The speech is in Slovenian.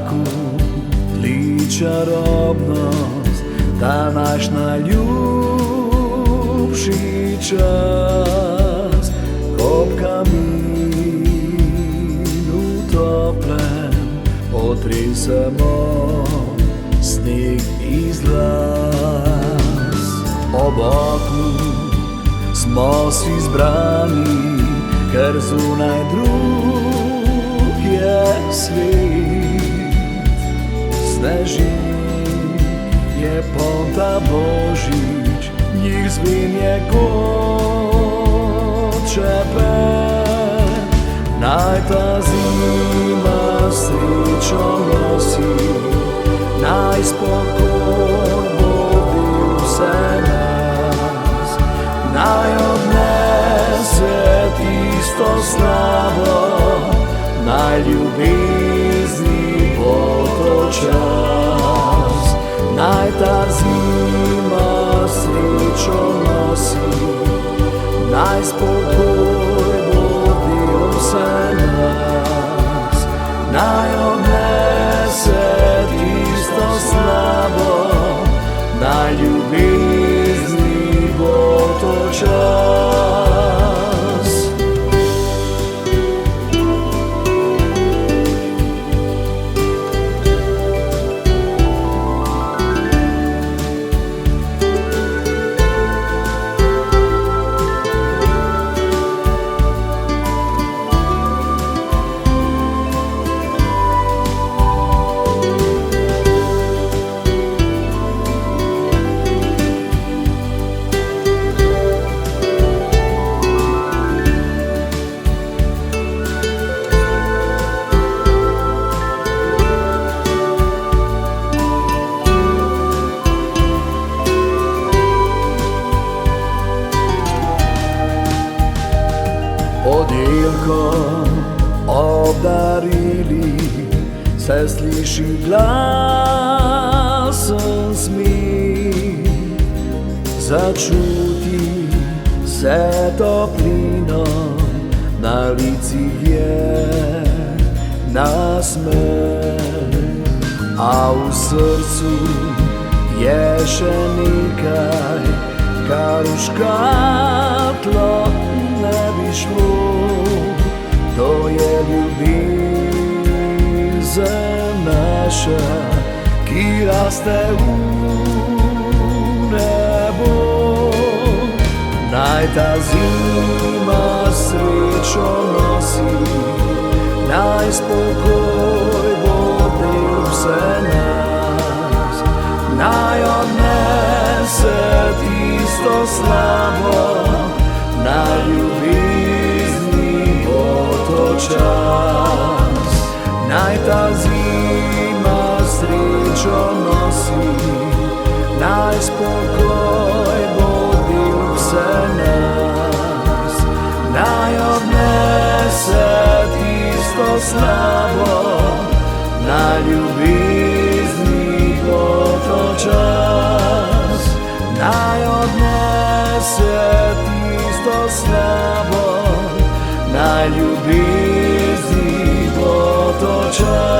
taku tli čarobnost, ta naš najljubši čas. Ob kaminu toplem otresemo sneg iz las. Ob oknu smo si zbrani, ker zunaj drug je svet. Sneži je polta božič, njih zvinje kot čepel. Naj ta zima srečo nosi, naj spokoj vodi vse nas, naj odnese tisto slabo, naj ljubezni bo to čas. Naj ta zima srečo nosi, naj spokoj vodi vse nas, naj odnese tisto slabo, naj ljubezni bo to čas. Podelkom obdarili se sliši glasen smeh, začuti se toplino, na licih je nasmeh, a v srcu je še nekaj, kar v škatlo ne bi šlo. To je ljubezen naša, ki raste v nebo. Naj ta zima srečo nosi, naj spokoj vodi vse nas, naj odnese tisto slabo, naj ljubezni bo to čas. Naj ta zima srečo nosi, naj spokoj vodi vse nas, naj odnese tisto slabo, naj ljubezni bo to čas. Naj odnese tisto slabo, naj ljubezni bo to čas.